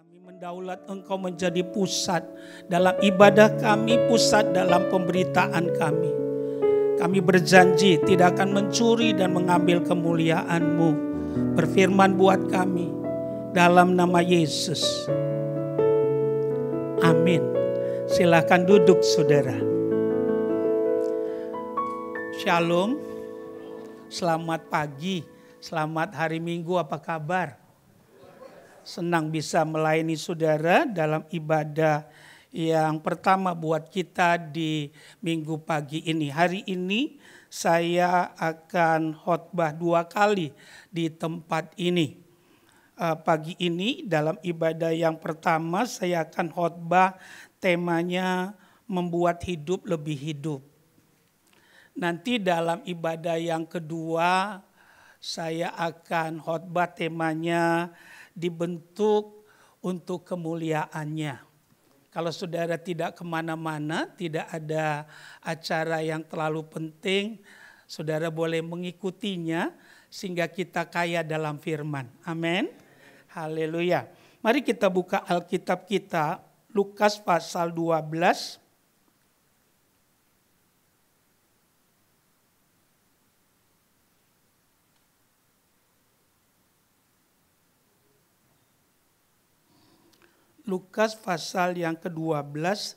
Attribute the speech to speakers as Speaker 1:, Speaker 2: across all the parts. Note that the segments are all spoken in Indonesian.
Speaker 1: Kami mendaulat Engkau menjadi pusat dalam ibadah kami, pusat dalam pemberitaan kami. Kami berjanji tidak akan mencuri dan mengambil kemuliaan-Mu. Berfirman buat kami dalam nama Yesus. Amin. Silakan duduk saudara. Shalom. Selamat pagi, selamat hari Minggu, apa kabar? Senang bisa melayani saudara dalam ibadah yang pertama buat kita di minggu pagi ini. Hari ini saya akan khotbah 2 kali di tempat ini. Pagi ini dalam ibadah yang pertama saya akan khotbah temanya membuat hidup lebih hidup. Nanti dalam ibadah yang kedua saya akan khotbah temanya dibentuk untuk kemuliaannya. Kalau saudara tidak kemana-mana, tidak ada acara yang terlalu penting, saudara boleh mengikutinya sehingga kita kaya dalam firman. Amin. Haleluya. Mari kita buka Alkitab kita, Lukas pasal 12. Lukas pasal yang ke-12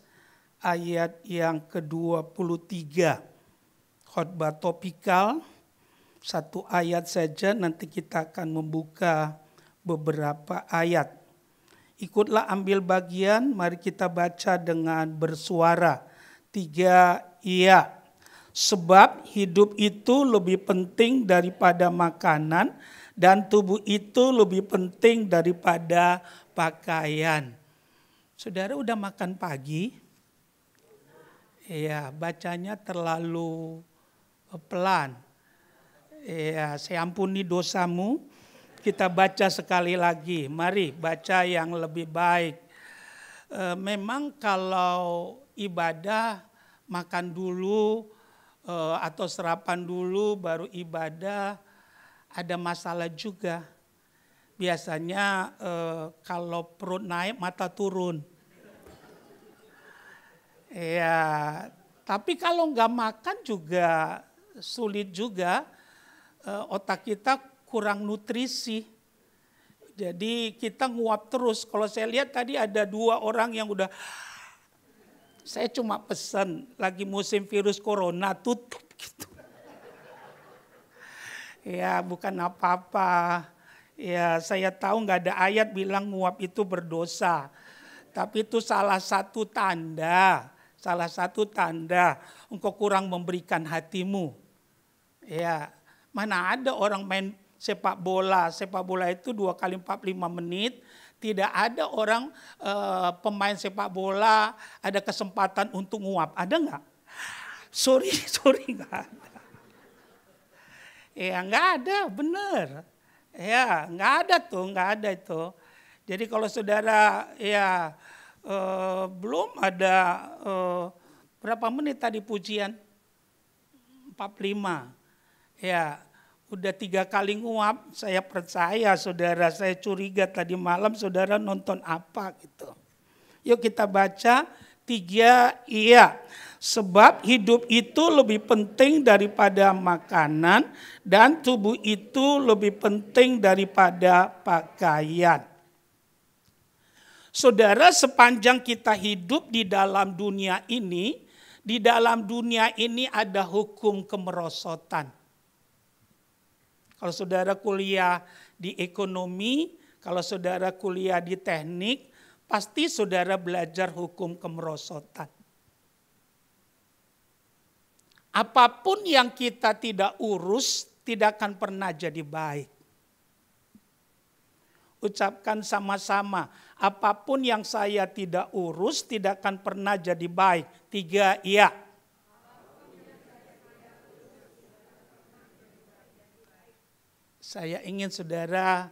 Speaker 1: ayat yang ke-23. Khotbah topikal, satu ayat saja, nanti kita akan membuka beberapa ayat. Ikutlah ambil bagian, mari kita baca dengan bersuara. 3, iya. Sebab hidup itu lebih penting daripada makanan dan tubuh itu lebih penting daripada pakaian. Saudara udah makan pagi? Ya, bacanya terlalu pelan. Ya, saya ampuni dosamu. Kita baca sekali lagi. Mari baca yang lebih baik. Memang kalau ibadah makan dulu atau sarapan dulu baru ibadah ada masalah juga. Biasanya kalau perut naik mata turun. Ya, tapi kalau nggak makan juga sulit juga, otak kita kurang nutrisi. Jadi kita nguap terus. Kalau saya lihat tadi ada 2 orang yang udah, saya cuma pesan lagi musim virus corona tutup gitu. Ya bukan apa-apa. Ya saya tahu nggak ada ayat bilang nguap itu berdosa. Tapi itu salah satu tanda engkau kurang memberikan hatimu. Ya, mana ada orang main sepak bola itu 2 kali 45 menit. Tidak ada orang pemain sepak bola ada kesempatan untuk nguap. Ada nggak? Sorry nggak ada. Ya nggak ada, bener. Ya nggak ada itu. Jadi kalau saudara ya belum ada berapa menit tadi pujian? 45. Ya udah 3 kali nguap, saya percaya saudara, saya curiga tadi malam saudara nonton apa gitu. Yuk kita baca 3, iya. Sebab hidup itu lebih penting daripada makanan dan tubuh itu lebih penting daripada pakaian. Saudara, sepanjang kita hidup di dalam dunia ini ada hukum kemerosotan. Kalau saudara kuliah di ekonomi, kalau saudara kuliah di teknik, pasti saudara belajar hukum kemerosotan. Apapun yang kita tidak urus, tidak akan pernah jadi baik. Ucapkan sama-sama, apapun yang saya tidak urus, tidak akan pernah jadi baik. 3, iya. Saya ingin saudara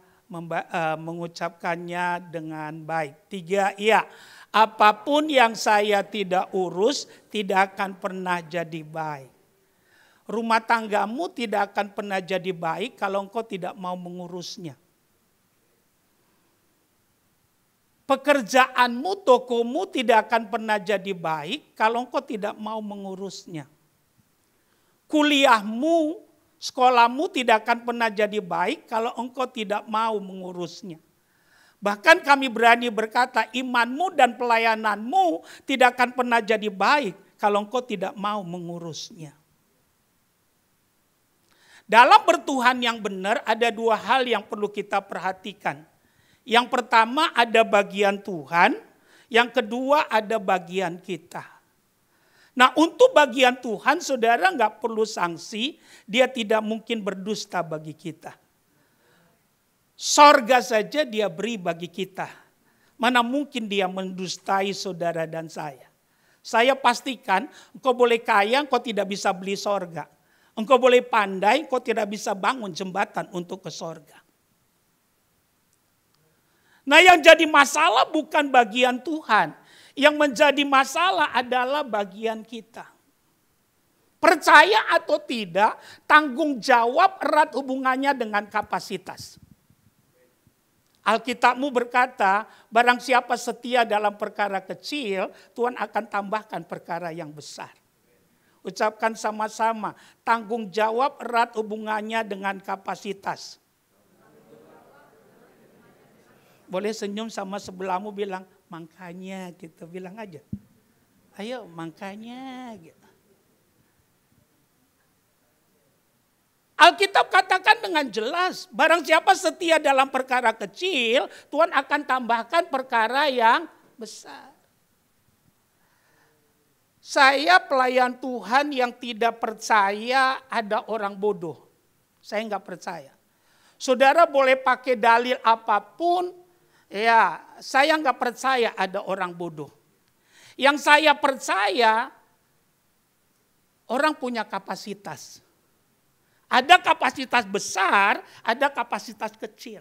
Speaker 1: mengucapkannya dengan baik. 3, iya. Apapun yang saya tidak urus tidak akan pernah jadi baik. Rumah tanggamu tidak akan pernah jadi baik kalau engkau tidak mau mengurusnya. Pekerjaanmu, tokomu tidak akan pernah jadi baik kalau engkau tidak mau mengurusnya. Kuliahmu, sekolahmu tidak akan pernah jadi baik kalau engkau tidak mau mengurusnya. Bahkan kami berani berkata imanmu dan pelayananmu tidak akan pernah jadi baik kalau engkau tidak mau mengurusnya. Dalam bertuhan yang benar ada dua hal yang perlu kita perhatikan. Yang pertama ada bagian Tuhan, yang kedua ada bagian kita. Nah untuk bagian Tuhan saudara nggak perlu sanksi, dia tidak mungkin berdusta bagi kita. Sorga saja dia beri bagi kita. Mana mungkin dia mendustai saudara dan saya. Saya pastikan engkau boleh kaya, engkau tidak bisa beli sorga. Engkau boleh pandai, engkau tidak bisa bangun jembatan untuk ke sorga. Nah yang jadi masalah bukan bagian Tuhan. Yang menjadi masalah adalah bagian kita. Percaya atau tidak, tanggung jawab erat hubungannya dengan kapasitas. Alkitabmu berkata, barang siapa setia dalam perkara kecil, Tuhan akan tambahkan perkara yang besar. Ucapkan sama-sama, tanggung jawab erat hubungannya dengan kapasitas. Boleh senyum sama sebelahmu bilang, makanya gitu, bilang aja. Ayo makanya gitu. Alkitab katakan dengan jelas, barang siapa setia dalam perkara kecil, Tuhan akan tambahkan perkara yang besar. Saya pelayan Tuhan yang tidak percaya ada orang bodoh. Saya nggak percaya. Saudara boleh pakai dalil apapun, ya, saya nggak percaya ada orang bodoh. Yang saya percaya, orang punya kapasitas. Ada kapasitas besar, ada kapasitas kecil.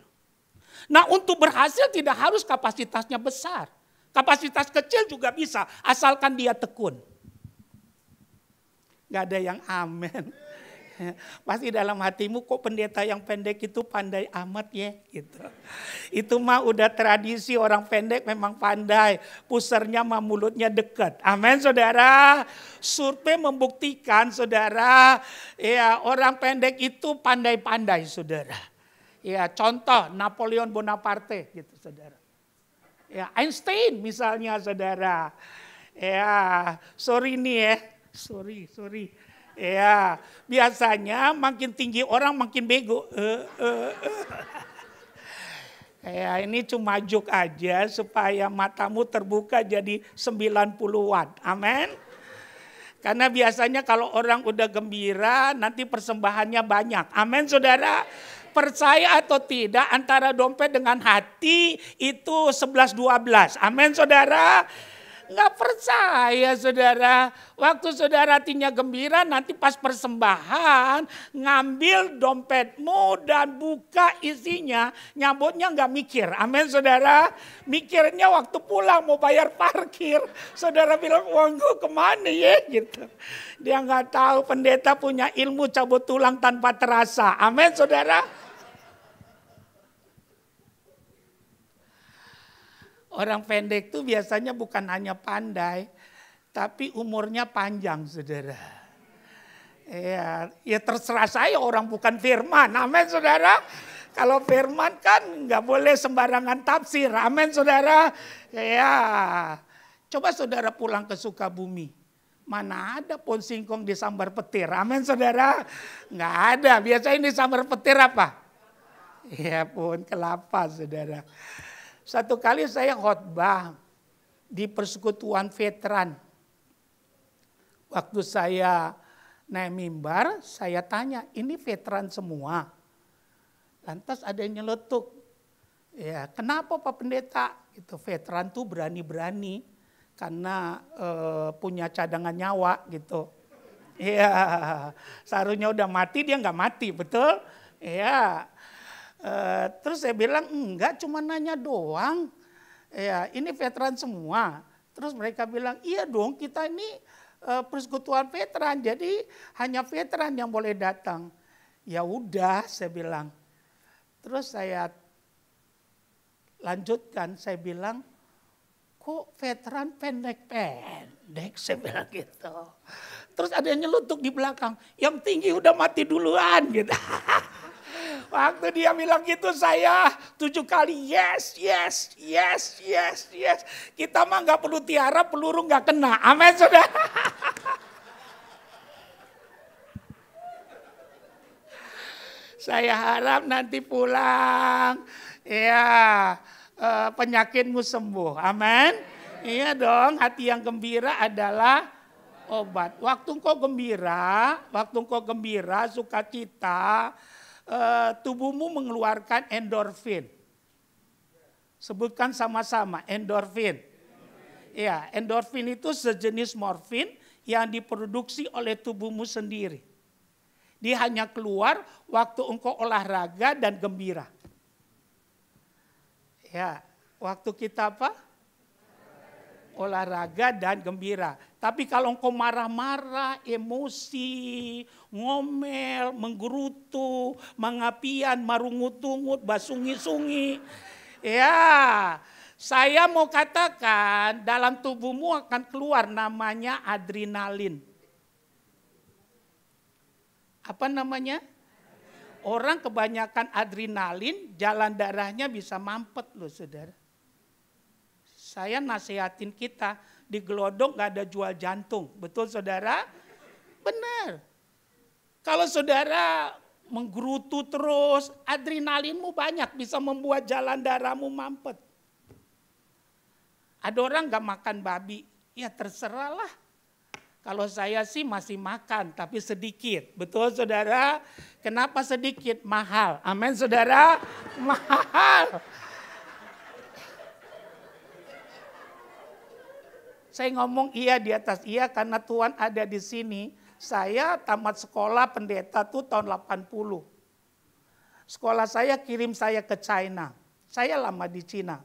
Speaker 1: Nah untuk berhasil tidak harus kapasitasnya besar. Kapasitas kecil juga bisa, asalkan dia tekun. Gak ada yang amin. Pasti dalam hatimu kok pendeta yang pendek itu pandai amat ya gitu. Itu mah udah tradisi orang pendek memang pandai. Pusernya mah mulutnya dekat. Amin saudara. Survei membuktikan saudara, ya orang pendek itu pandai-pandai saudara. Ya contoh Napoleon Bonaparte gitu saudara. Ya Einstein misalnya saudara. Ya sorry nih ya. Sorry. Ya, biasanya makin tinggi orang makin bego. Ya, ini cuma joke aja supaya matamu terbuka jadi 90-an. Amin. Karena biasanya kalau orang udah gembira nanti persembahannya banyak. Amin saudara. Percaya atau tidak antara dompet dengan hati itu 11-12. Amin saudara. Nggak percaya saudara. Waktu saudara hatinya gembira nanti pas persembahan ngambil dompetmu dan buka isinya. Nyabotnya nggak mikir. Amin saudara. Mikirnya waktu pulang mau bayar parkir. Saudara bilang uangku kemana ya gitu. Dia nggak tahu pendeta punya ilmu cabut tulang tanpa terasa. Amin saudara. Orang pendek itu biasanya bukan hanya pandai, tapi umurnya panjang, saudara. Ya terserah saya orang bukan firman, amin saudara. Kalau firman kan nggak boleh sembarangan tafsir, amin saudara. Ya, coba saudara pulang ke Sukabumi. Mana ada pohon singkong disambar petir, amin saudara. Nggak ada, biasanya disambar petir apa? Ya pohon kelapa saudara. Satu kali saya khotbah di persekutuan veteran. Waktu saya naik mimbar, saya tanya, ini veteran semua? Lantas ada yang nyeletuk. Ya, kenapa Pak Pendeta? Itu veteran tuh berani-berani karena punya cadangan nyawa gitu. Ya, seharusnya udah mati dia nggak mati, betul? Ya. Terus saya bilang enggak, cuma nanya doang. Ya, ini veteran semua. Terus mereka bilang iya dong, kita ini persekutuan veteran, jadi hanya veteran yang boleh datang. Ya udah, saya bilang. Terus saya lanjutkan, saya bilang kok veteran pendek-pendek, saya bilang gitu. Terus ada yang nyelutuk di belakang, yang tinggi udah mati duluan gitu. Waktu dia bilang gitu saya 7 kali yes. Kita mah gak perlu tiara, peluru gak kena. Amin saudara. Saya harap nanti pulang ya penyakitmu sembuh. Amin. Iya dong, hati yang gembira adalah obat. Waktu engkau gembira, sukacita, tubuhmu mengeluarkan endorfin. Sebutkan sama-sama, endorfin. Ya, endorfin itu sejenis morfin yang diproduksi oleh tubuhmu sendiri. Dia hanya keluar waktu engkau olahraga dan gembira. Ya, waktu kita apa? Olahraga dan gembira. Tapi kalau engkau marah-marah, emosi, ngomel, menggerutu, mengapian, marungut-ungut, basungi-sungi. Ya, saya mau katakan dalam tubuhmu akan keluar namanya adrenalin. Apa namanya? Orang kebanyakan adrenalin, jalan darahnya bisa mampet loh saudara. Saya nasihatin kita, di Gelodok gak ada jual jantung. Betul saudara? Benar. Kalau saudara menggerutu terus, adrenalinmu banyak bisa membuat jalan darahmu mampet. Ada orang gak makan babi, ya terserahlah. Kalau saya sih masih makan, tapi sedikit. Betul saudara? Kenapa sedikit? Mahal. Amin saudara? Mahal. Saya ngomong iya di atas iya karena Tuhan ada di sini. Saya tamat sekolah pendeta tuh tahun 80. Sekolah saya kirim saya ke China. Saya lama di Cina.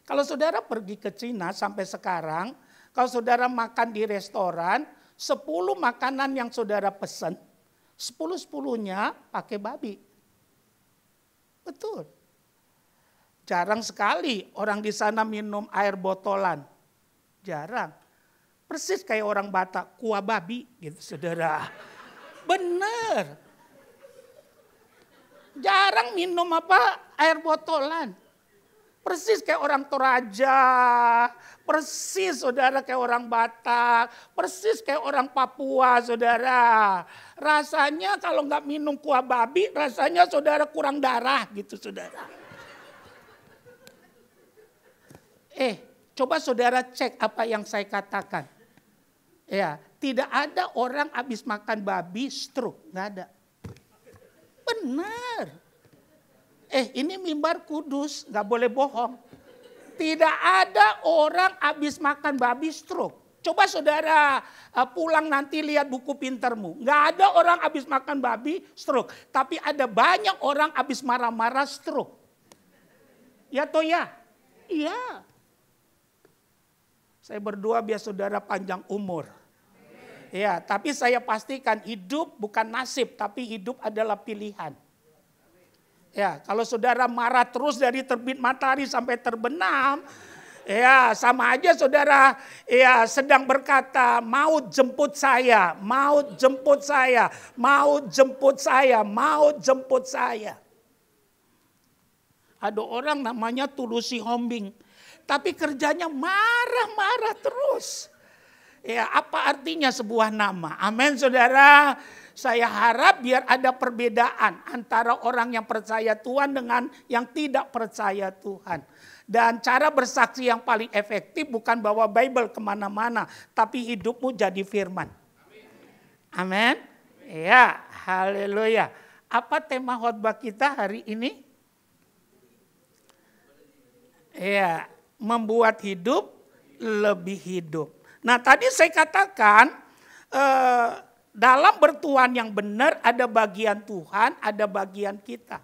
Speaker 1: Kalau saudara pergi ke Cina sampai sekarang, kalau saudara makan di restoran, 10 makanan yang saudara pesan, 10-10-nya pakai babi. Betul. Jarang sekali orang di sana minum air botolan. Jarang. Persis kayak orang Batak, kuah babi gitu saudara. Bener. Jarang minum air botolan. Persis kayak orang Toraja, persis saudara kayak orang Batak, persis kayak orang Papua saudara. Rasanya kalau nggak minum kuah babi, rasanya saudara kurang darah gitu saudara. Coba saudara cek apa yang saya katakan. Ya, tidak ada orang habis makan babi stroke, nggak ada. Benar. Ini mimbar kudus, nggak boleh bohong. Tidak ada orang habis makan babi stroke. Coba saudara pulang nanti lihat buku pintermu. Nggak ada orang habis makan babi stroke. Tapi ada banyak orang habis marah-marah stroke. Ya toh ya? Iya. Saya berdoa biar saudara panjang umur. Ya, tapi saya pastikan hidup bukan nasib, tapi hidup adalah pilihan. Ya, kalau saudara marah terus dari terbit matahari sampai terbenam, ya sama aja saudara ya sedang berkata, maut jemput saya, maut jemput saya, maut jemput saya, maut jemput saya. Ada orang namanya Tulusi Hombing, tapi kerjanya marah-marah terus. Ya, apa artinya sebuah nama? Amin saudara. Saya harap biar ada perbedaan antara orang yang percaya Tuhan dengan yang tidak percaya Tuhan. Dan cara bersaksi yang paling efektif bukan bawa Bible kemana-mana, tapi hidupmu jadi firman. Amin. Ya, haleluya. Apa tema khotbah kita hari ini? Ya, membuat hidup lebih hidup. Nah tadi saya katakan dalam bertuhan yang benar ada bagian Tuhan, ada bagian kita.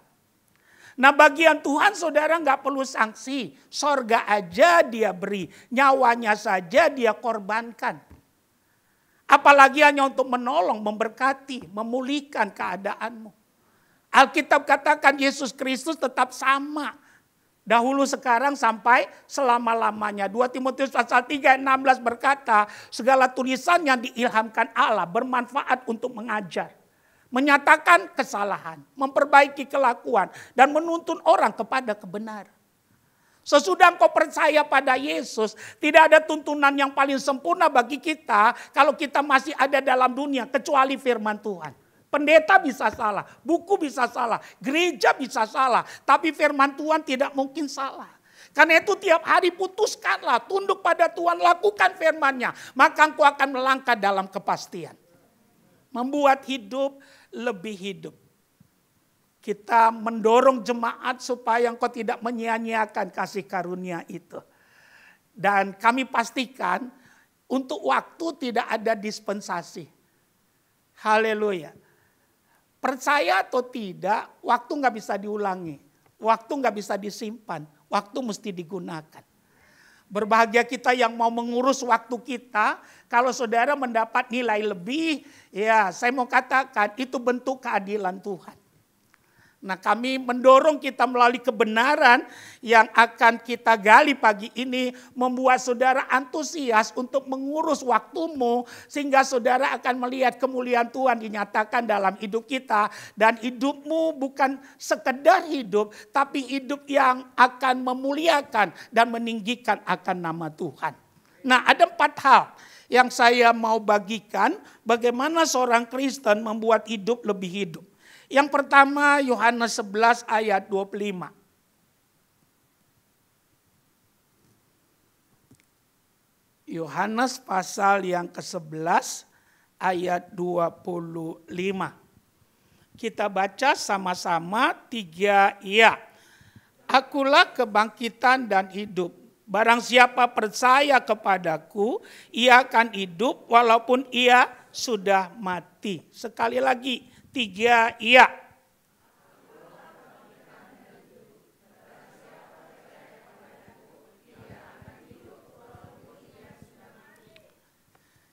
Speaker 1: Nah bagian Tuhan saudara nggak perlu sanksi. Sorga aja dia beri, nyawanya saja dia korbankan. Apalagi hanya untuk menolong, memberkati, memulihkan keadaanmu. Alkitab katakan Yesus Kristus tetap sama. Dahulu, sekarang, sampai selama-lamanya. 2 Timotius pasal 3 ayat 16 berkata, segala tulisan yang diilhamkan Allah bermanfaat untuk mengajar, menyatakan kesalahan, memperbaiki kelakuan, dan menuntun orang kepada kebenaran. Sesudah engkau percaya pada Yesus, tidak ada tuntunan yang paling sempurna bagi kita kalau kita masih ada dalam dunia kecuali firman Tuhan. Pendeta bisa salah, buku bisa salah, gereja bisa salah, tapi firman Tuhan tidak mungkin salah. Karena itu tiap hari putuskanlah, tunduk pada Tuhan, lakukan firman-Nya, maka engkau akan melangkah dalam kepastian. Membuat hidup lebih hidup. Kita mendorong jemaat supaya engkau tidak menyia-nyiakan kasih karunia itu. Dan kami pastikan untuk waktu tidak ada dispensasi. Haleluya. Percaya atau tidak, waktu nggak bisa diulangi. Waktu nggak bisa disimpan. Waktu mesti digunakan. Berbahagia kita yang mau mengurus waktu kita. Kalau saudara mendapat nilai lebih, ya saya mau katakan itu bentuk keadilan Tuhan. Nah, kami mendorong kita melalui kebenaran yang akan kita gali pagi ini, membuat saudara antusias untuk mengurus waktumu, sehingga saudara akan melihat kemuliaan Tuhan dinyatakan dalam hidup kita, dan hidupmu bukan sekedar hidup, tapi hidup yang akan memuliakan dan meninggikan akan nama Tuhan. Nah, ada 4 hal yang saya mau bagikan bagaimana seorang Kristen membuat hidup lebih hidup. Yang pertama, Yohanes 11 ayat 25. Yohanes pasal yang ke-11 ayat 25. Kita baca sama-sama 3 ya. Akulah kebangkitan dan hidup. Barang siapa percaya kepadaku, ia akan hidup walaupun ia sudah mati. Sekali lagi. 3 iya.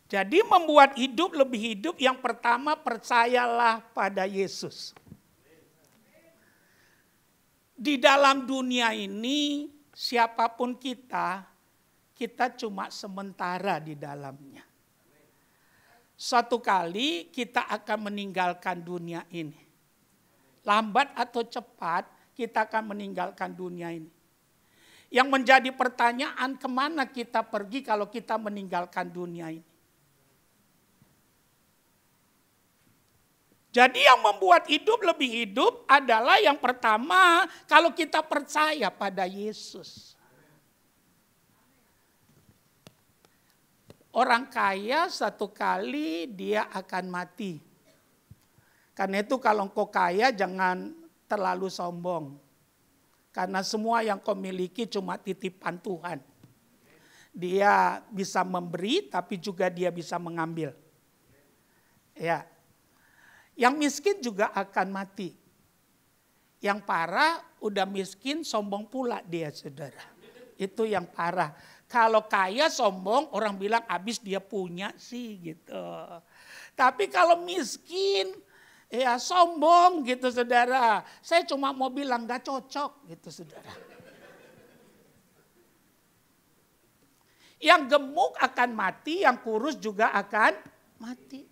Speaker 1: Jadi membuat hidup lebih hidup, yang pertama percayalah pada Yesus. Di dalam dunia ini siapapun kita cuma sementara di dalamnya. Suatu kali kita akan meninggalkan dunia ini. Lambat atau cepat kita akan meninggalkan dunia ini. Yang menjadi pertanyaan, kemana kita pergi kalau kita meninggalkan dunia ini? Jadi yang membuat hidup lebih hidup adalah yang pertama, kalau kita percaya pada Yesus. Orang kaya satu kali dia akan mati. Karena itu kalau engkau kaya jangan terlalu sombong. Karena semua yang kau miliki cuma titipan Tuhan. Dia bisa memberi tapi juga dia bisa mengambil. Ya. Yang miskin juga akan mati. Yang parah udah miskin sombong pula dia, saudara. Itu yang parah. Kalau kaya sombong, orang bilang habis dia punya sih gitu. Tapi kalau miskin, ya sombong gitu saudara. Saya cuma mau bilang gak cocok gitu saudara. Yang gemuk akan mati, yang kurus juga akan mati.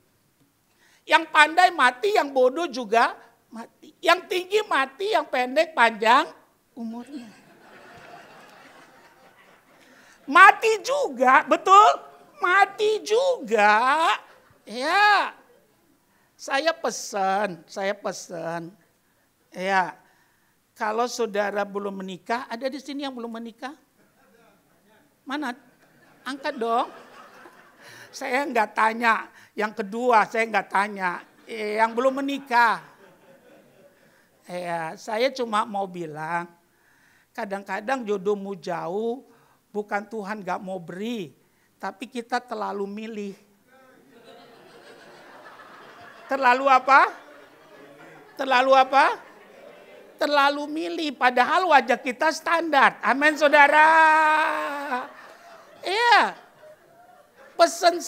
Speaker 1: Yang pandai mati, yang bodoh juga mati. Yang tinggi mati, yang pendek panjang umurnya. Mati juga, betul? Mati juga. Ya. Saya pesan. Ya. Kalau saudara belum menikah, ada di sini yang belum menikah? Mana? Angkat dong. Saya enggak tanya. Yang kedua, saya enggak tanya. Yang belum menikah. Ya, saya cuma mau bilang, kadang-kadang jodohmu jauh, bukan Tuhan gak mau beri, tapi kita terlalu milih. Terlalu apa? Terlalu apa? Terlalu milih, padahal wajah kita standar. Amin saudara. Iya. Pesan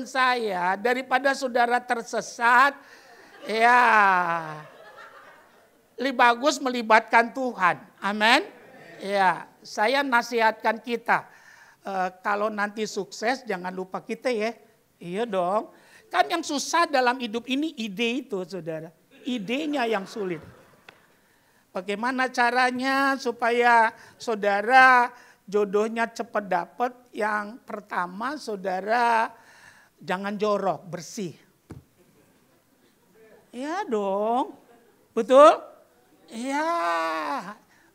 Speaker 1: saya daripada saudara tersesat, ya lebih bagus melibatkan Tuhan. Amin. Ya, saya nasihatkan kita. Kalau nanti sukses jangan lupa kita ya. Iya dong. Kan yang susah dalam hidup ini ide itu saudara. Idenya yang sulit. Bagaimana caranya supaya saudara jodohnya cepat dapat? Yang pertama saudara jangan jorok, bersih. Iya dong. Betul? Iya.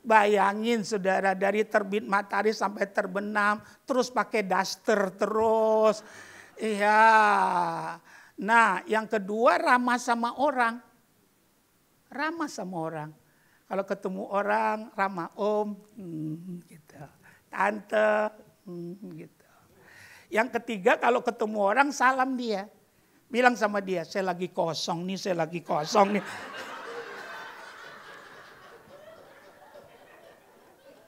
Speaker 1: Bayangin saudara dari terbit matahari sampai terbenam. Terus pakai daster terus. Iya. Nah yang kedua ramah sama orang. Ramah sama orang. Kalau ketemu orang ramah om. Gitu. Tante. Gitu. Yang ketiga kalau ketemu orang salam dia. Bilang sama dia, saya lagi kosong nih, saya lagi kosong nih.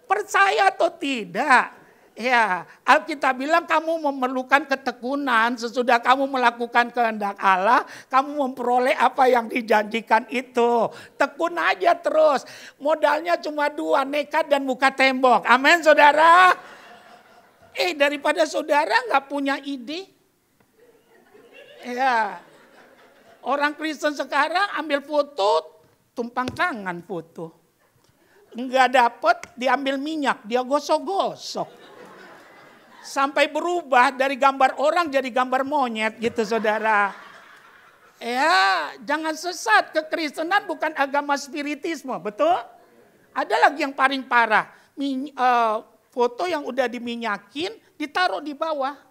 Speaker 1: Percaya atau tidak? Ya, Alkitab bilang kamu memerlukan ketekunan sesudah kamu melakukan kehendak Allah, kamu memperoleh apa yang dijanjikan itu. Tekun aja terus. Modalnya cuma 2, nekat dan buka tembok. Amin saudara. Daripada saudara nggak punya ide. Ya, orang Kristen sekarang ambil foto, tumpang tangan foto. Enggak dapat, diambil minyak, dia gosok-gosok. Sampai berubah dari gambar orang jadi gambar monyet gitu saudara. Ya, jangan sesat, kekristenan bukan agama spiritisme, betul? Ada lagi yang paling parah, foto yang udah diminyakin ditaruh di bawah.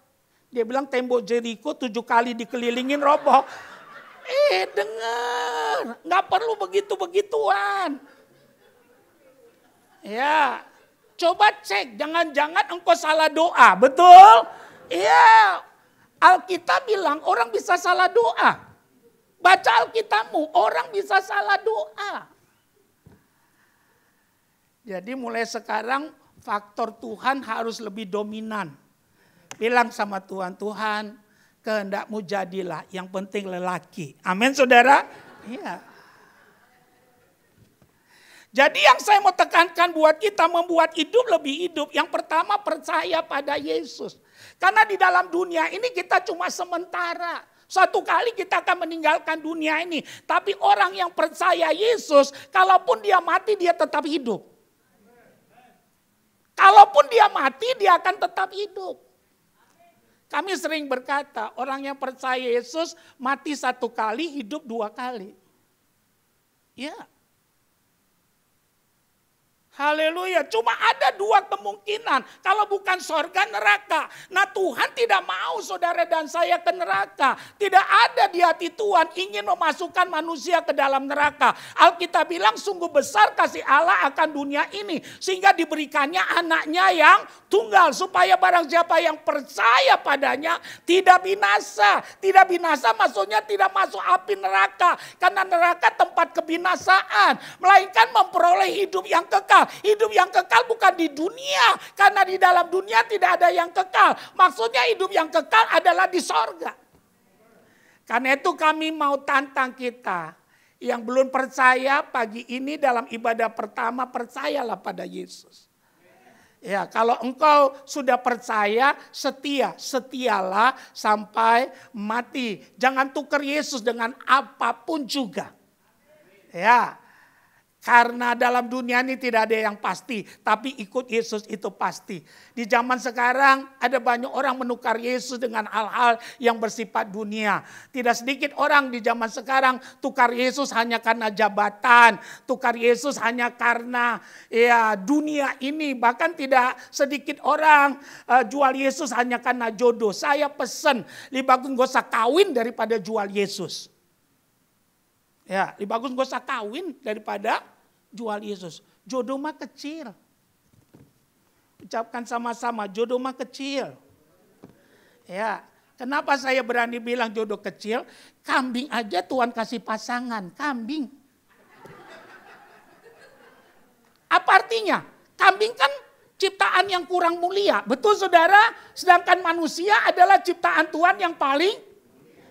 Speaker 1: Dia bilang tembok Jericho 7 kali dikelilingin roboh. Dengar, nggak perlu begitu-begituan. Ya, coba cek, jangan-jangan engkau salah doa, betul? Iya, Alkitab bilang orang bisa salah doa. Baca Alkitabmu, orang bisa salah doa. Jadi mulai sekarang faktor Tuhan harus lebih dominan. Bilang sama Tuhan, Tuhan kehendakmu jadilah, yang penting lelaki. Amin saudara? Iya. Jadi yang saya mau tekankan buat kita membuat hidup lebih hidup. Yang pertama percaya pada Yesus. Karena di dalam dunia ini kita cuma sementara. Suatu kali kita akan meninggalkan dunia ini. Tapi orang yang percaya Yesus, kalaupun dia mati dia tetap hidup. Kalaupun dia mati dia akan tetap hidup. Kami sering berkata orang yang percaya Yesus mati 1 kali hidup 2 kali. Ya. Haleluya, cuma ada 2 kemungkinan. Kalau bukan sorga, neraka. Nah Tuhan tidak mau saudara dan saya ke neraka. Tidak ada di hati Tuhan ingin memasukkan manusia ke dalam neraka. Alkitab bilang sungguh besar kasih Allah akan dunia ini. Sehingga diberikannya anaknya yang tunggal. Supaya barang siapa yang percaya padanya tidak binasa. Tidak binasa maksudnya tidak masuk api neraka. Karena neraka tempat kebinasaan. Melainkan memperoleh hidup yang kekal. Hidup yang kekal bukan di dunia. Karena di dalam dunia tidak ada yang kekal. Maksudnya hidup yang kekal adalah di sorga. Karena itu kami mau tantang kita. Yang belum percaya pagi ini dalam ibadah pertama percayalah pada Yesus. Ya, kalau engkau sudah percaya, setialah sampai mati. Jangan tukar Yesus dengan apapun juga. Ya. Karena dalam dunia ini tidak ada yang pasti. Tapi ikut Yesus itu pasti. Di zaman sekarang ada banyak orang menukar Yesus dengan hal-hal yang bersifat dunia. Tidak sedikit orang di zaman sekarang tukar Yesus hanya karena jabatan. Tukar Yesus hanya karena dunia ini. Bahkan tidak sedikit orang jual Yesus hanya karena jodoh. Saya pesen lebih bagus gak usah kawin daripada jual Yesus. Ya, lebih bagus gak usah kawin daripada jual Yesus. Jodoh mah kecil. Ucapkan sama-sama, jodoh mah kecil. Ya, kenapa saya berani bilang jodoh kecil? Kambing aja Tuhan kasih pasangan, kambing. Apa artinya? Kambing kan ciptaan yang kurang mulia. Betul saudara? Sedangkan manusia adalah ciptaan Tuhan yang paling.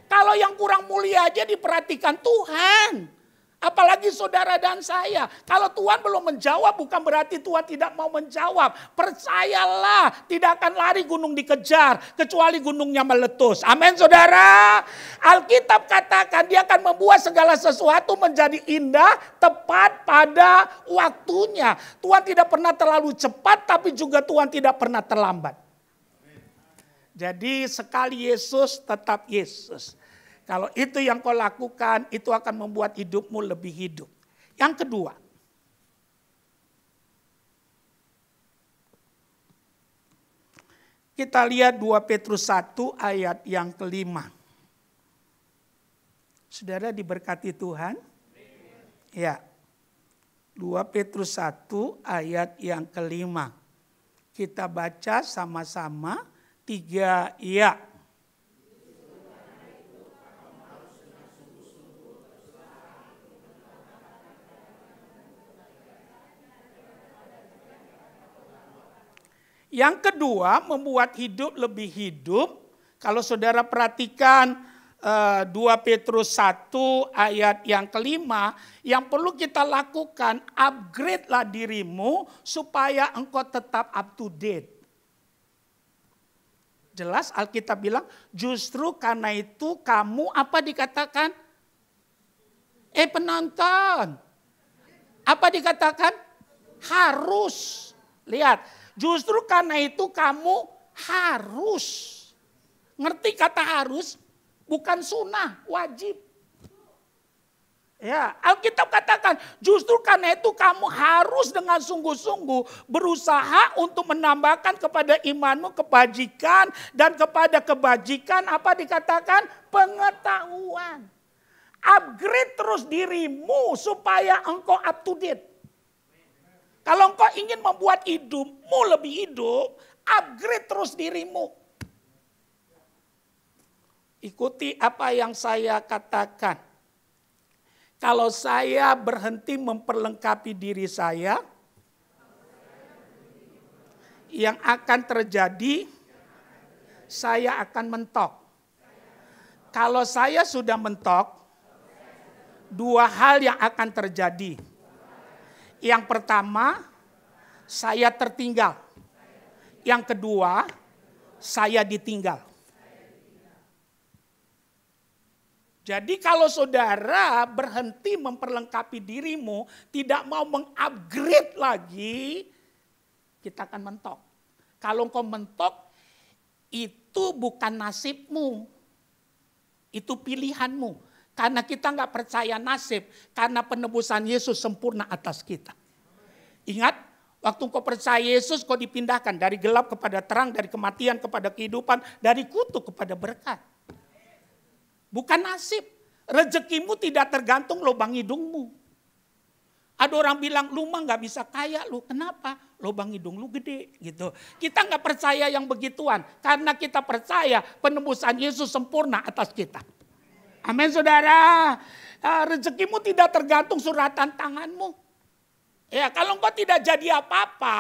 Speaker 1: Kalau yang kurang mulia aja diperhatikan Tuhan. Apalagi saudara dan saya. Kalau Tuhan belum menjawab bukan berarti Tuhan tidak mau menjawab. Percayalah, tidak akan lari gunung dikejar kecuali gunungnya meletus. Amin saudara. Alkitab katakan dia akan membuat segala sesuatu menjadi indah tepat pada waktunya. Tuhan tidak pernah terlalu cepat tapi juga Tuhan tidak pernah terlambat. Jadi sekali Yesus tetap Yesus. Kalau itu yang kau lakukan, itu akan membuat hidupmu lebih hidup. Yang kedua, kita lihat 2 Petrus 1 ayat yang kelima. Saudara diberkati Tuhan? Ya. 2 Petrus 1 ayat yang kelima. Kita baca sama-sama. 3 ya. Yang kedua, membuat hidup lebih hidup. Kalau saudara perhatikan 2 Petrus 1 ayat yang kelima, yang perlu kita lakukan, upgrade-lah dirimu supaya engkau tetap up to date. Jelas Alkitab bilang, justru karena itu kamu apa dikatakan? Penonton. Apa dikatakan? Harus. Lihat, justru karena itu kamu harus. Ngerti kata harus? Bukan sunnah, wajib. Ya, Alkitab katakan justru karena itu kamu harus dengan sungguh-sungguh berusaha untuk menambahkan kepada imanmu kebajikan dan kepada kebajikan apa dikatakan? Pengetahuan. Upgrade terus dirimu supaya engkau up to date. Kalau engkau ingin membuat hidupmu lebih hidup, upgrade terus dirimu. Ikuti apa yang saya katakan. Kalau saya berhenti memperlengkapi diri saya, yang akan terjadi, saya akan mentok. Kalau saya sudah mentok, 2 hal yang akan terjadi. Yang pertama, saya tertinggal. Yang kedua, saya ditinggal. Jadi kalau saudara berhenti memperlengkapi dirimu, tidak mau mengupgrade lagi, kita akan mentok. Kalau engkau mentok, itu bukan nasibmu, itu pilihanmu. Karena kita nggak percaya nasib, karena penebusan Yesus sempurna atas kita. Ingat, waktu engkau percaya Yesus, kau dipindahkan dari gelap kepada terang, dari kematian kepada kehidupan, dari kutuk kepada berkat. Bukan nasib. Rezekimu tidak tergantung lubang hidungmu. Ada orang bilang, lu mah gak bisa kaya lu. Kenapa? Lubang hidung lu gede gitu. Kita gak percaya yang begituan. Karena kita percaya penebusan Yesus sempurna atas kita. Amin saudara. Rezekimu tidak tergantung suratan tanganmu. Ya, kalau engkau tidak jadi apa-apa,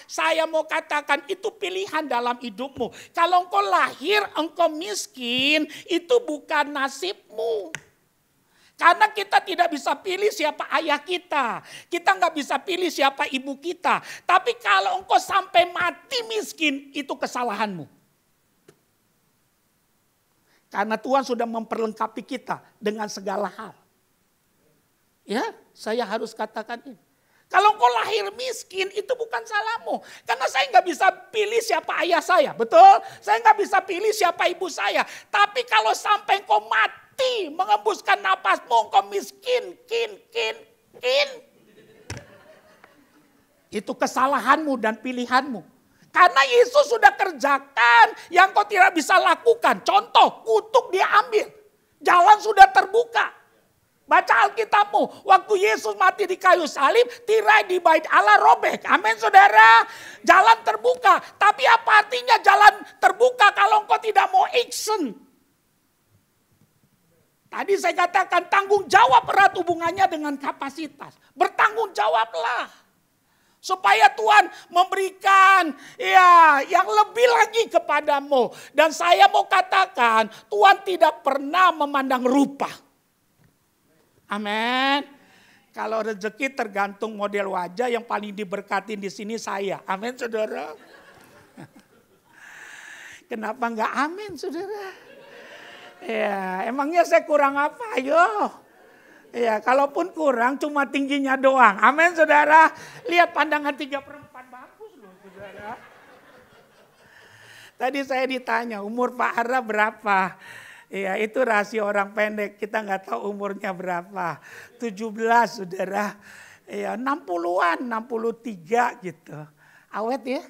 Speaker 1: saya mau katakan itu pilihan dalam hidupmu. Kalau engkau lahir, engkau miskin, itu bukan nasibmu. Karena kita tidak bisa pilih siapa ayah kita. Kita nggak bisa pilih siapa ibu kita. Tapi kalau engkau sampai mati miskin, itu kesalahanmu. Karena Tuhan sudah memperlengkapi kita dengan segala hal. Ya, saya harus katakan ini. Kalau engkau lahir miskin itu bukan salahmu. Karena saya nggak bisa pilih siapa ayah saya, betul? Saya nggak bisa pilih siapa ibu saya. Tapi kalau sampai engkau mati mengembuskan napasmu, engkau miskin, itu kesalahanmu dan pilihanmu. Karena Yesus sudah kerjakan yang kau tidak bisa lakukan. Contoh, kutuk dia ambil. Jalan sudah terbuka. Baca Alkitabmu, waktu Yesus mati di kayu salib, tirai di bait Allah robek. Amin saudara. Jalan terbuka. Tapi apa artinya jalan terbuka kalau engkau tidak mau action? Tadi saya katakan tanggung jawab erat hubungannya dengan kapasitas. Bertanggung jawablah. Supaya Tuhan memberikan yang lebih lagi kepadamu. Dan saya mau katakan Tuhan tidak pernah memandang rupa. Amin. Kalau rezeki tergantung model wajah, yang paling diberkatin di sini saya. Amin, saudara. Kenapa enggak amin, saudara? Ya, emangnya saya kurang apa? Ayo. Ya, kalaupun kurang cuma tingginya doang. Amin, saudara. Lihat pandangan 3/4 bagus loh, saudara. Tadi saya ditanya umur Pak Ara berapa? Ya, itu rahasia orang pendek. Kita nggak tahu umurnya berapa. 17, saudara. Ya, 60-an, 63 gitu. Awet ya?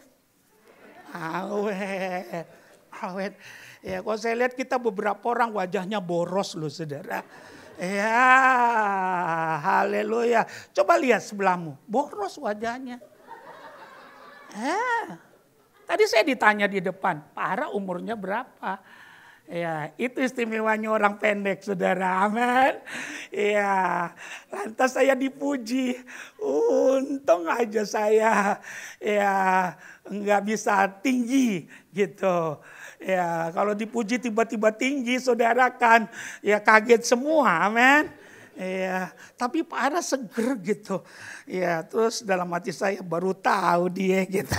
Speaker 1: Awet. Awet. Ya, kalau saya lihat kita beberapa orang wajahnya boros loh, saudara. Ya, haleluya. Coba lihat sebelahmu, boros wajahnya. Tadi saya ditanya di depan, Pak Ara umurnya berapa? Ya, itu istimewanya orang pendek, saudara. Amin. Ya, lantas saya dipuji. Untung aja saya nggak bisa tinggi gitu. Ya, kalau dipuji tiba-tiba tinggi, saudara kan ya kaget semua, amin. Ya, tapi Pak Ara seger gitu. Ya, terus dalam hati saya baru tahu dia gitu.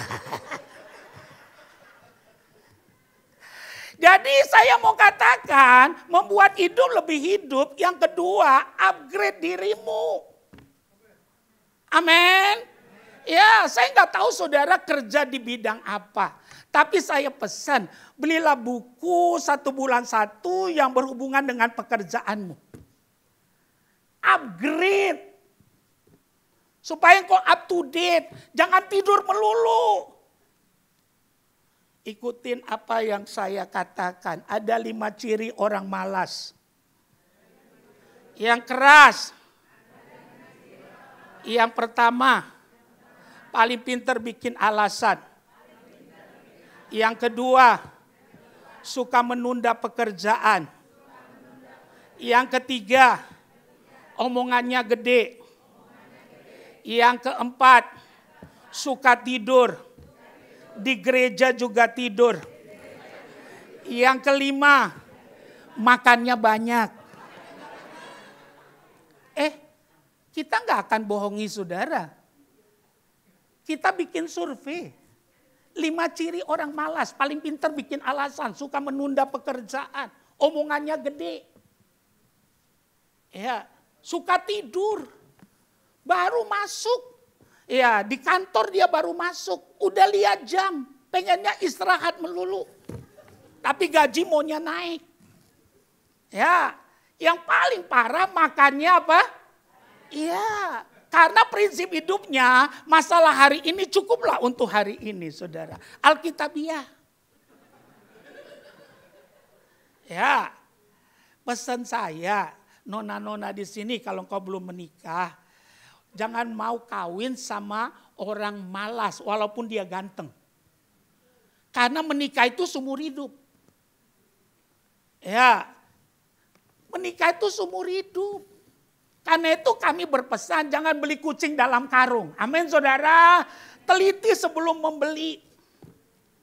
Speaker 1: Jadi saya mau katakan, membuat hidup lebih hidup. Yang kedua, upgrade dirimu. Amin. Ya, saya nggak tahu saudara kerja di bidang apa. Tapi saya pesan, belilah buku 1 bulan 1 yang berhubungan dengan pekerjaanmu. Upgrade. Supaya engkau up to date. Jangan tidur melulu. Ikutin apa yang saya katakan. Ada 5 ciri orang malas. Yang keras. Yang pertama, paling pintar bikin alasan. Yang kedua, suka menunda pekerjaan. Yang ketiga, omongannya gede. Yang keempat, suka tidur. Di gereja juga tidur. Yang kelima, makannya banyak. Kita nggak akan bohongi saudara. Kita bikin survei. 5 ciri orang malas, paling pintar bikin alasan, suka menunda pekerjaan, omongannya gede. Ya, suka tidur. Baru masuk. Ya, di kantor dia baru masuk, udah lihat jam, pengennya istirahat melulu. Tapi gaji maunya naik. Ya, yang paling parah makannya apa? Iya, karena prinsip hidupnya masalah hari ini cukuplah untuk hari ini, saudara. Alkitabiah. Ya, pesan saya, nona-nona di sini kalau kau belum menikah, jangan mau kawin sama orang malas walaupun dia ganteng. Karena menikah itu seumur hidup. Ya, menikah itu seumur hidup. Karena itu kami berpesan jangan beli kucing dalam karung. Amin saudara. Teliti sebelum membeli.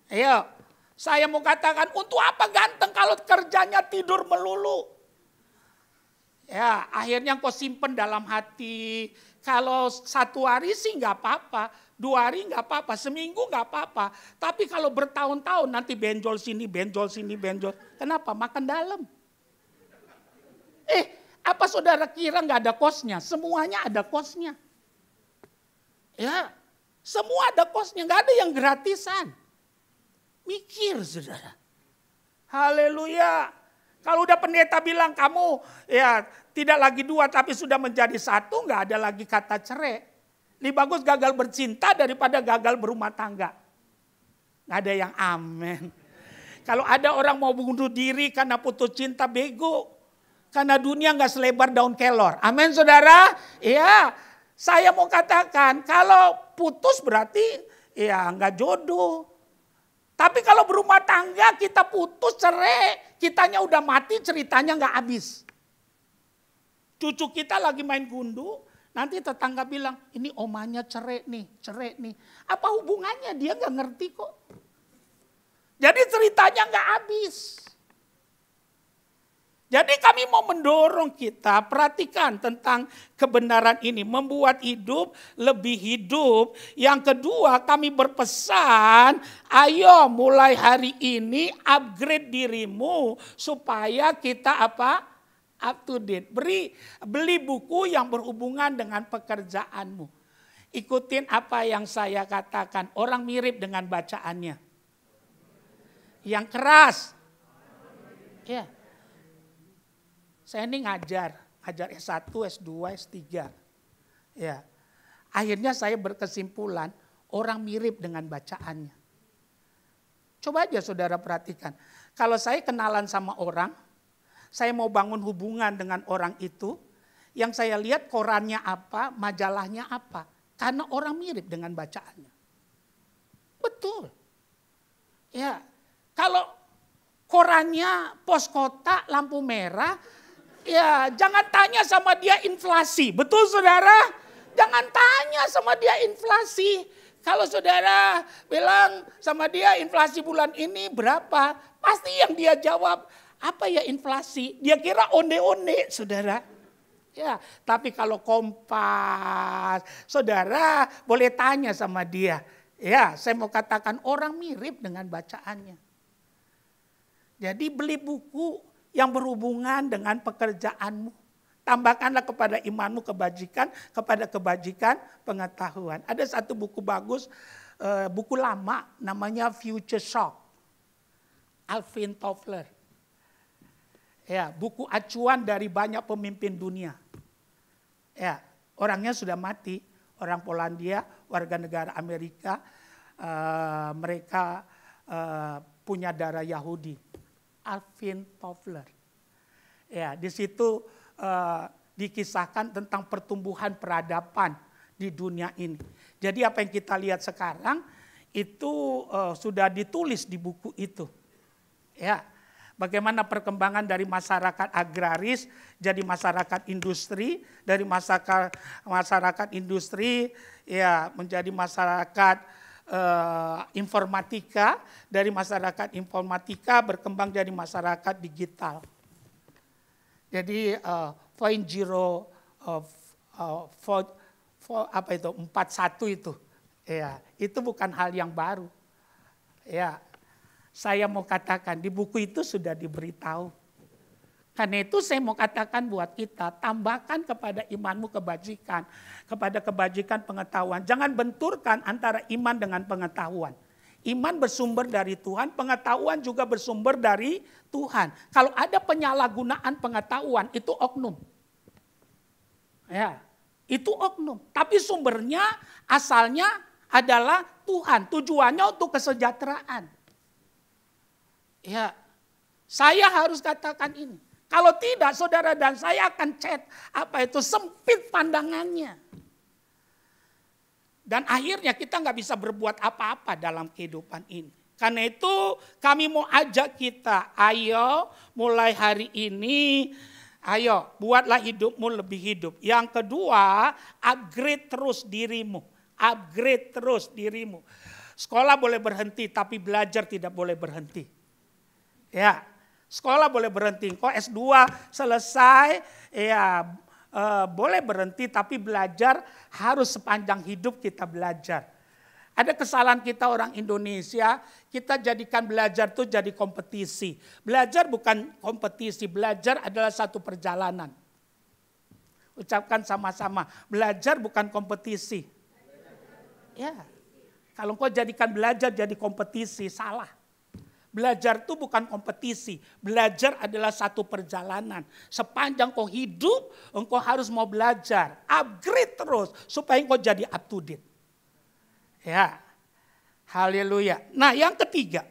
Speaker 1: Ayo, saya mau katakan untuk apa ganteng kalau kerjanya tidur melulu. Ya, akhirnya kau simpen dalam hati. Kalau 1 hari sih nggak apa-apa, 2 hari nggak apa-apa, seminggu nggak apa-apa. Tapi kalau bertahun-tahun nanti benjol sini, benjol sini, benjol. Kenapa? Makan dalam. Apa saudara kira nggak ada kosnya? Semuanya ada kosnya. Ya, semua ada kosnya, nggak ada yang gratisan. Mikir saudara. Haleluya. Kalau udah pendeta bilang kamu ya tidak lagi 2 tapi sudah menjadi 1, nggak ada lagi kata cerai. Lebih bagus gagal bercinta daripada gagal berumah tangga. Nggak ada yang amin. Kalau ada orang mau bunuh diri karena putus cinta, bego. Karena dunia nggak selebar daun kelor. Amin saudara. Iya, saya mau katakan kalau putus berarti ya nggak jodoh. Tapi kalau berumah tangga kita putus cerai, kitanya udah mati ceritanya nggak habis. Cucu kita lagi main gundu, nanti tetangga bilang ini omanya cerai nih. Apa hubungannya? Dia nggak ngerti kok. Jadi ceritanya nggak habis. Jadi kami mau mendorong kita, perhatikan tentang kebenaran ini. Membuat hidup lebih hidup. Yang kedua kami berpesan, ayo mulai hari ini upgrade dirimu supaya kita apa? Up to date. Beli buku yang berhubungan dengan pekerjaanmu. Ikutin apa yang saya katakan. Orang mirip dengan bacaannya. Yang keras. Ya. Saya ini ngajar S1, S2, S3. Ya. Akhirnya saya berkesimpulan orang mirip dengan bacaannya. Coba aja saudara perhatikan. Kalau saya kenalan sama orang, saya mau bangun hubungan dengan orang itu, yang saya lihat korannya apa, majalahnya apa. Karena orang mirip dengan bacaannya. Betul. Ya, kalau korannya pos kota lampu merah, ya jangan tanya sama dia inflasi. Betul saudara? Jangan tanya sama dia inflasi. Kalau saudara bilang sama dia inflasi bulan ini berapa, pasti yang dia jawab, apa ya inflasi? Dia kira onde-onde saudara. Ya, tapi kalau Kompas, saudara boleh tanya sama dia. Ya, saya mau katakan orang mirip dengan bacaannya. Jadi beli buku yang berhubungan dengan pekerjaanmu. Tambahkanlah kepada imanmu kebajikan, kepada kebajikan pengetahuan. Ada satu buku bagus, buku lama namanya Future Shock. Alvin Toffler. Ya, buku acuan dari banyak pemimpin dunia. Ya, orangnya sudah mati, orang Polandia, warga negara Amerika, mereka punya darah Yahudi. Alvin Toffler. Ya, di situ dikisahkan tentang pertumbuhan peradaban di dunia ini. Jadi apa yang kita lihat sekarang itu sudah ditulis di buku itu. Ya, bagaimana perkembangan dari masyarakat agraris jadi masyarakat industri, dari masyarakat industri ya menjadi masyarakat informatika, dari masyarakat informatika berkembang jadi masyarakat digital. Jadi 41 itu, ya itu bukan hal yang baru. Ya, saya mau katakan di buku itu sudah diberitahu. Karena itu saya mau katakan buat kita, tambahkan kepada imanmu kebajikan, kepada kebajikan pengetahuan. Jangan benturkan antara iman dengan pengetahuan. Iman bersumber dari Tuhan, pengetahuan juga bersumber dari Tuhan. Kalau ada penyalahgunaan pengetahuan, itu oknum. Ya, itu oknum. Tapi sumbernya, asalnya adalah Tuhan. Tujuannya untuk kesejahteraan. Ya, saya harus katakan ini. Kalau tidak, saudara dan saya akan sempit pandangannya. Dan akhirnya kita nggak bisa berbuat apa-apa dalam kehidupan ini. Karena itu kami mau ajak kita, ayo mulai hari ini, ayo buatlah hidupmu lebih hidup. Yang kedua, upgrade terus dirimu. Upgrade terus dirimu. Sekolah boleh berhenti, tapi belajar tidak boleh berhenti. Ya, sekolah boleh berhenti. Kok S2 selesai, ya boleh berhenti, tapi belajar harus sepanjang hidup kita belajar. Ada kesalahan kita orang Indonesia, kita jadikan belajar itu jadi kompetisi. Belajar bukan kompetisi, belajar adalah satu perjalanan. Ucapkan sama-sama, belajar bukan kompetisi. Ya, kalau kau jadikan belajar jadi kompetisi, salah. Belajar itu bukan kompetisi. Belajar adalah satu perjalanan. Sepanjang kau hidup, engkau harus mau belajar. Upgrade terus supaya engkau jadi up to date. Ya, haleluya. Nah yang ketiga.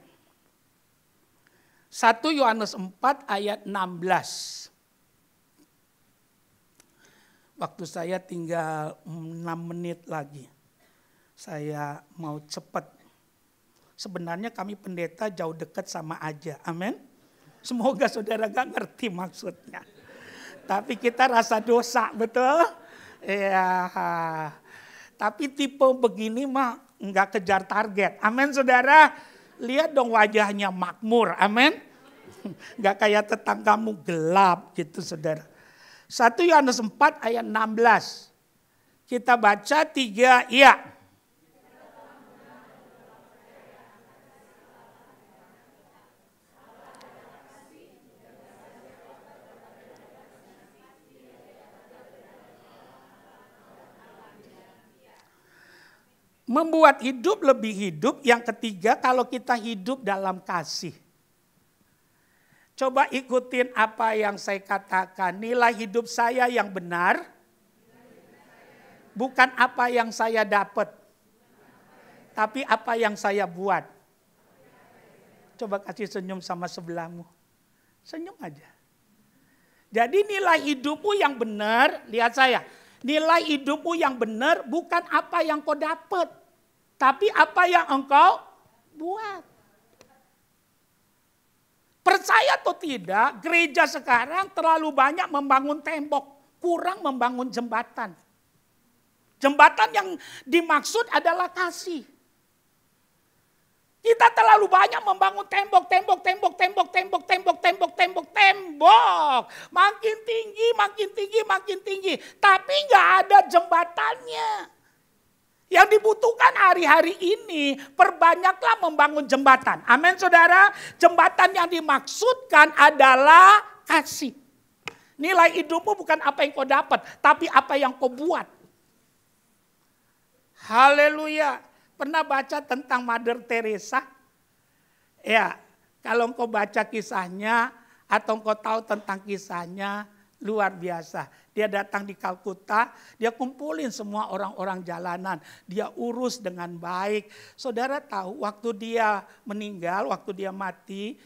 Speaker 1: 1 Yohanes 4 ayat 16. Waktu saya tinggal 6 menit lagi. Saya mau cepat. Sebenarnya kami pendeta jauh dekat sama aja. Amin. Semoga saudara gak ngerti maksudnya. Tapi kita rasa dosa, betul? Ya. Tapi tipe begini mah nggak kejar target. Amin saudara. Lihat dong wajahnya makmur. Amin. Nggak kayak tetanggamu gelap gitu saudara. 1 Yohanes 4 ayat 16. Kita baca 3 iya. Membuat hidup lebih hidup. Yang ketiga, kalau kita hidup dalam kasih. Coba ikutin apa yang saya katakan. Nilai hidup saya yang benar. Bukan apa yang saya dapat. Tapi apa yang saya buat. Coba kasih senyum sama sebelahmu. Senyum aja. Jadi nilai hidupmu yang benar, lihat saya. Nilai hidupmu yang benar bukan apa yang kau dapat. Tapi apa yang engkau buat. Percaya atau tidak, gereja sekarang terlalu banyak membangun tembok, kurang membangun jembatan. Jembatan yang dimaksud adalah kasih. Kita terlalu banyak membangun tembok. Makin tinggi. Tapi nggak ada jembatannya. Yang dibutuhkan hari-hari ini, perbanyaklah membangun jembatan. Amin saudara. Jembatan yang dimaksudkan adalah kasih. Nilai hidupmu bukan apa yang kau dapat, tapi apa yang kau buat. Haleluya. Pernah baca tentang Mother Teresa? Ya, kalau engkau baca kisahnya atau engkau tahu tentang kisahnya, luar biasa. Dia datang di Kalkuta, dia kumpulin semua orang-orang jalanan. Dia urus dengan baik. Saudara tahu waktu dia meninggal, waktu dia mati,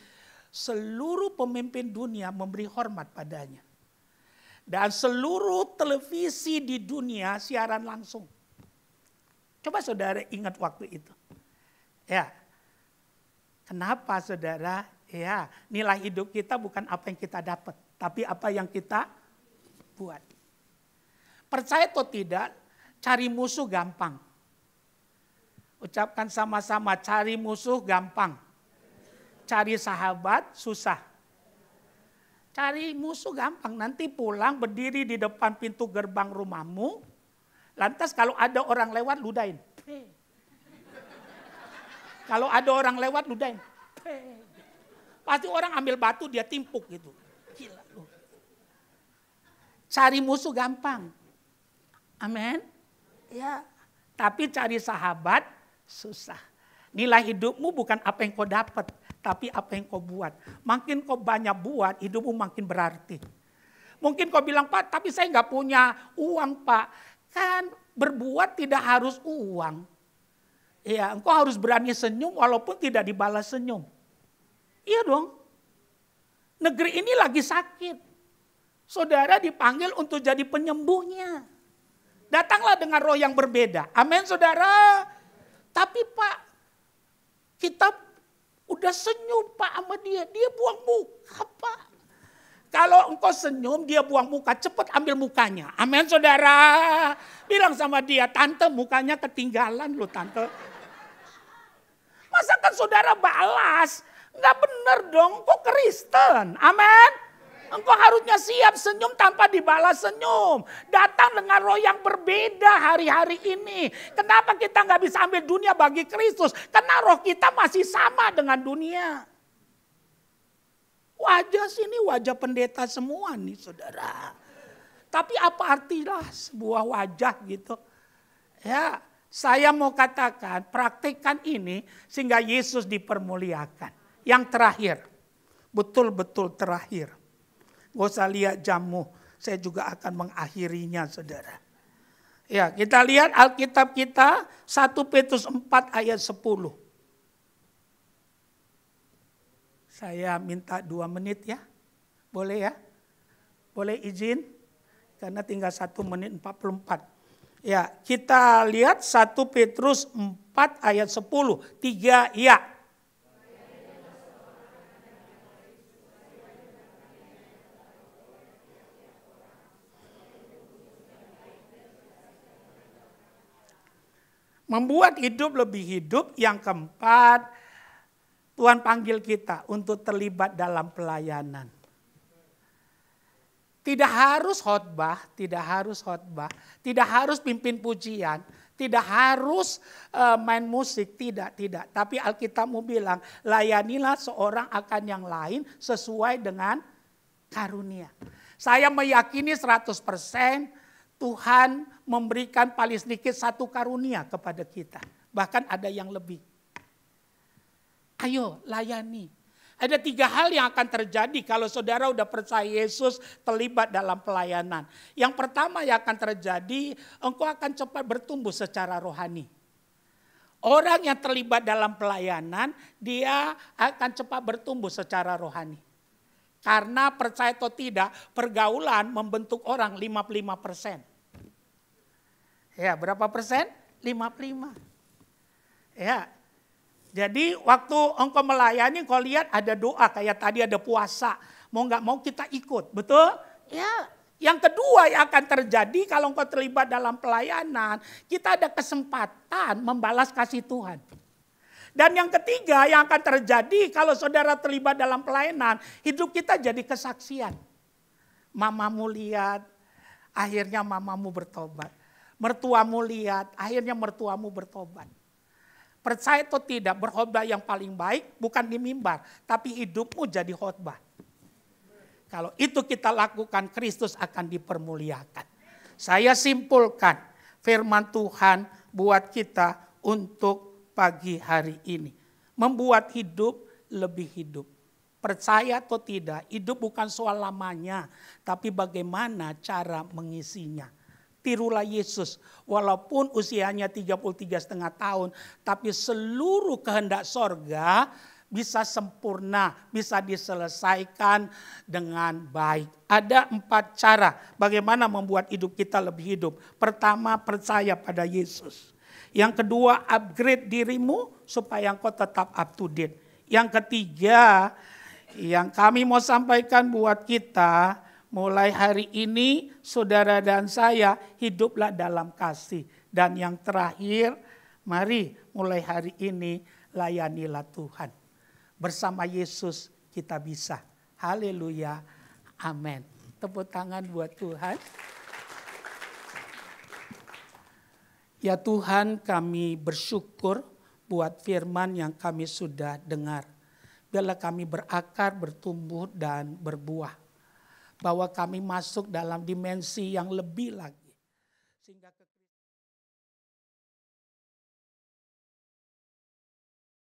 Speaker 1: seluruh pemimpin dunia memberi hormat padanya. Dan seluruh televisi di dunia siaran langsung. Coba saudara ingat waktu itu. Ya. Kenapa saudara? Ya, nilai hidup kita bukan apa yang kita dapat, tapi apa yang kita buat. Percaya atau tidak, cari musuh gampang. Ucapkan sama-sama, cari musuh gampang. Cari sahabat susah. Cari musuh gampang, nanti pulang berdiri di depan pintu gerbang rumahmu. Lantas kalau ada orang lewat ludahin. Kalau ada orang lewat ludahin. Pasti orang ambil batu dia timpuk gitu. Gila lu. Cari musuh gampang. Amin. Ya, tapi cari sahabat susah. Nilai hidupmu bukan apa yang kau dapat, tapi apa yang kau buat. Makin kau banyak buat, hidupmu makin berarti. Mungkin kau bilang, Pak, tapi saya nggak punya uang, Pak. Kan berbuat tidak harus uang. Ya, engkau harus berani senyum walaupun tidak dibalas senyum. Iya dong. Negeri ini lagi sakit. Saudara dipanggil untuk jadi penyembuhnya. Datanglah dengan roh yang berbeda. Amin saudara. Tapi Pak, kita udah senyum Pak sama dia. Dia buang muka Pak. Kalau engkau senyum, dia buang muka, cepat ambil mukanya. Amin saudara. Bilang sama dia, tante mukanya ketinggalan loh tante. Masa kan saudara balas? Enggak benar dong, engkau Kristen. Amin. Engkau harusnya siap senyum tanpa dibalas senyum. Datang dengan roh yang berbeda hari-hari ini. Kenapa kita nggak bisa ambil dunia bagi Kristus? Karena roh kita masih sama dengan dunia. Wajah sini wajah pendeta semua nih saudara. Tapi apa artinya sebuah wajah gitu? Ya, saya mau katakan praktikkan ini sehingga Yesus dipermuliakan. Yang terakhir, betul-betul terakhir. Gak usah lihat jammu, saya juga akan mengakhirinya saudara. Ya, kita lihat Alkitab kita 1 Petrus 4 ayat 10. Saya minta 2 menit ya. Boleh ya? Boleh izin? Karena tinggal 1 menit 44. Ya, kita lihat 1 Petrus 4 ayat 10. 3 ya. Membuat hidup lebih hidup. Yang keempat, Tuhan panggil kita untuk terlibat dalam pelayanan. Tidak harus khotbah, tidak harus pimpin pujian, tidak harus main musik, tidak. Tapi Alkitab mau bilang, layanilah seorang akan yang lain sesuai dengan karunia. Saya meyakini 100% Tuhan memberikan paling sedikit satu karunia kepada kita. Bahkan ada yang lebih. Ayo layani. Ada 3 hal yang akan terjadi kalau saudara udah percaya Yesus terlibat dalam pelayanan. Yang pertama yang akan terjadi, engkau akan cepat bertumbuh secara rohani. Orang yang terlibat dalam pelayanan, dia akan cepat bertumbuh secara rohani. Karena percaya atau tidak, pergaulan membentuk orang 55%. Ya, berapa persen? 55. Ya. Jadi waktu engkau melayani, engkau lihat ada doa, kayak tadi ada puasa. Mau nggak mau kita ikut, betul? Ya. Yang kedua yang akan terjadi kalau engkau terlibat dalam pelayanan, kita ada kesempatan membalas kasih Tuhan. Dan yang ketiga yang akan terjadi kalau saudara terlibat dalam pelayanan, hidup kita jadi kesaksian. Mamamu lihat, akhirnya mamamu bertobat. Mertuamu lihat, akhirnya mertuamu bertobat. Percaya atau tidak, berkhotbah yang paling baik bukan di mimbar, tapi hidupmu jadi khotbah. Kalau itu kita lakukan, Kristus akan dipermuliakan. Saya simpulkan firman Tuhan buat kita untuk pagi hari ini. Membuat hidup lebih hidup. Percaya atau tidak, hidup bukan soal lamanya, tapi bagaimana cara mengisinya. Tirulah Yesus, walaupun usianya 33,5 tahun, tapi seluruh kehendak sorga bisa sempurna, bisa diselesaikan dengan baik. Ada 4 cara bagaimana membuat hidup kita lebih hidup. Pertama, percaya pada Yesus. Yang kedua, upgrade dirimu supaya engkau tetap up to date. Yang ketiga, yang kami mau sampaikan buat kita, mulai hari ini saudara dan saya hiduplah dalam kasih. Dan yang terakhir, mari mulai hari ini layanilah Tuhan. Bersama Yesus kita bisa. Haleluya. Amin. Tepuk tangan buat Tuhan. Ya Tuhan, kami bersyukur buat firman yang kami sudah dengar. Biarlah kami berakar, bertumbuh dan berbuah. Bahwa kami masuk dalam dimensi yang lebih lagi. Sehingga